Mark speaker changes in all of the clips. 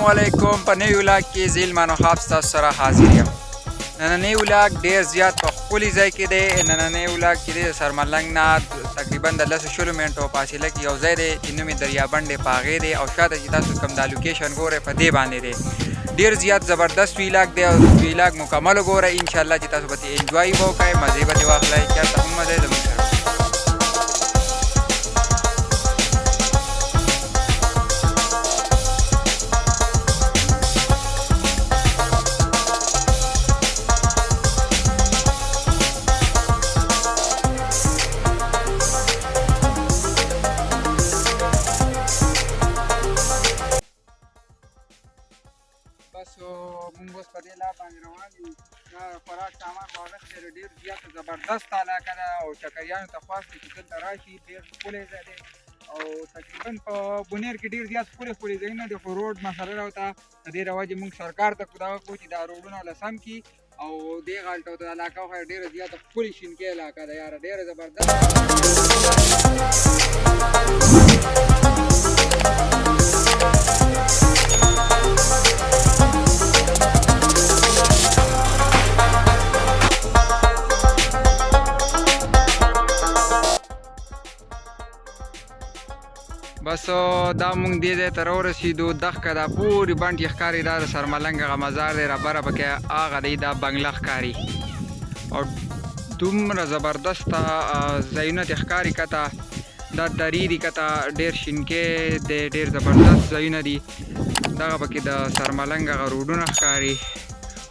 Speaker 1: السلام علیکم. په نوي ولاګ کې زه ایلمان وهاب ستاسو سره حاضر یم. نننی ولاګ ډېر زیات په ښکلي ځای کې دی. نننی ولاګ چې دی د سرملنګ نه تقریبا د 10-20 منټو فاصله کې یو ځای دی چې نوم یې دریابنډ دی، په هغې دی او شاته چې تاسو کوم دا لوکیشن ګورئ په دې باندې دی. ډېر زیات زبردست ولاګ دی او ولاګ مکمل وګورئ انشاءالله چې تاسو به ترې انجوای به وکړئ، مزې به ترې واخلئ. چېرته هم مزه زموږ سره بس مونږ اوس په دې لار باندې روان یو. دا خوراک سامان خو اخیستی دی، ډېر زیاته زبردسته علاقه ده او چکریانو ته خواست دی چې دلته راشي. ډېر ښکلی ځای دی او تقریبا په بونیر کې ډېر زیات ښکلي ځایونه دي، خو روډ مسله راوته. د دې رواجې مونږ سرکار ته دغه کوو چې دا روډونه له سم کړي او دې غالټو ته علاقه خو ډېره زیاته ښکلې شینکۍ علاقه ده یاره، ډېره زبردست. بس دا مونږ دې ځای ته راورسېدو. دښکه دا پورې بڼ چې ښکاري دا د سرملنګ هغه مزار دی، رابره پکې هغه دی دا بنګله ښکاري او دومره زبردسته ځایونه چې ښکاري کته دا درې دي، کته ډېر شینکۍ دی، ډېر زبردست ځایونه دي. دغه پکې د سرملنګ هغه روډونه ښکاري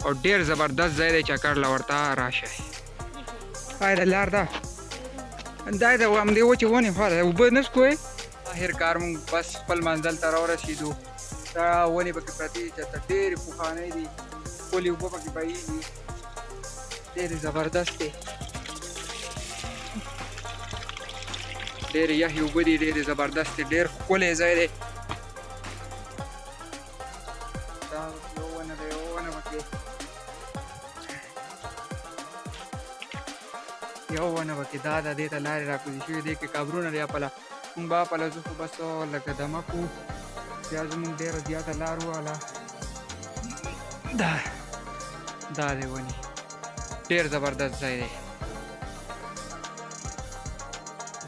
Speaker 1: او ډېر زبردست ځای دی، چکر له ورته راشئ. دا لار ده، دا د همدې وچې ونې خوا ده، اوبه نه څکوئ. آخر کار مونږ بس خپل منزل ته راورسېدو. دا ونې پکې پرتې دي چې ډېرې پخوانۍ دي، ښکلې اوبه پکې بهیږي، ډېرې زبردست دی، ډېرې یخې اوبه دي، ډېرې زبردست دی، ډېر ښکلی ځای دی. دا یو ونه ده، یو ونه پکې دا ده، دې ته لارې راکوزي شوي، دې کې قبرونه دی. پله مونږ به پله ځو خو بس لکه دمه کړو، بیا زمونږ ډېره زیاته لار وواله. دا دی ونې، ډېر زبردست ځای دی،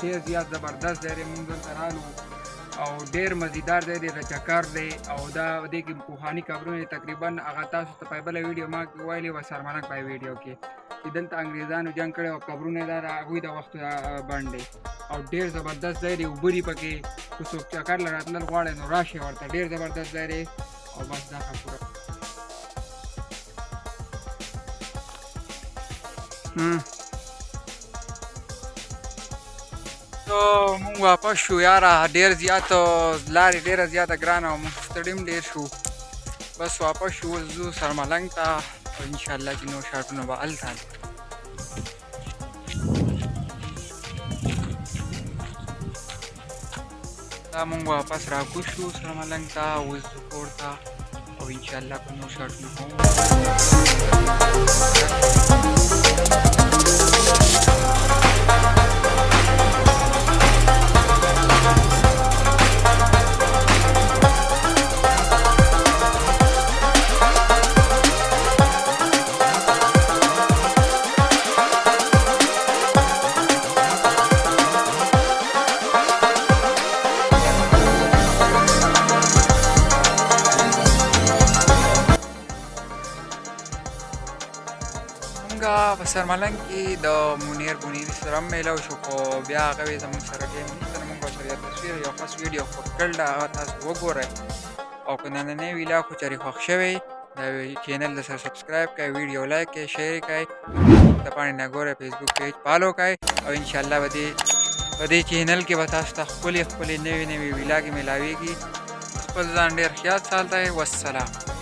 Speaker 1: ډېر زیات زبردست ځای دی. مونږ دلته رالو او ډېر مزیدار ځای دی، د چکر دی او دا دې کې پخواني قبرونه دي. تقریبا هغه تاسو ته په بله ویډیو ما ویلې وه سرملنګ په ویډیو کې چې دلته انګریزانو جنګ کړی او قبرونه یې دا د هغوی د وختو بڼ دی او ډېر زبردست ځای دی. اوبه دي پکې، که څوک چکر له راتلل غواړئ نو راشئ ورته، ډېر زبردست ځای دی. او بس دا خبره مونږ واپس شو یاره. ډېر زیات لارې ډېره زیاته ګرانه او مونږ ستړي هم ډېر شو. بس واپس شو، اوس ځو سرملنګ ته او انشاءالله چې نور شاټونه به هلته دا مونږ واپس راکوز شو سرملنګ ته، اوس ځو کور ته او انشاءالله که نور شاټونه هم په سرملنګ کې د منیر بونیري سره هم میلاو شو، خو بیا هغه وی زموږ سره ټایم نشته نو مونږ ورسره یو تصویر یو خاص ویډیو خپل کړل، هغه تاسو وګورئ. او که نننی ویلاګ خو چېرې خوښ شوی دا چینل د سره سبسکرایب کړئ، ویډیو لایک کړئ، شیر کړئ، د پاڼې نه ګورئ، فیسبوک پیج فالو کړئ او انشاءالله په دې چینل کې به تاسو ته ښکلې ښکلې نوې نوې ویلاګې میلاویږي. خپل ځان ډېر خیال ساتئ. والسلام.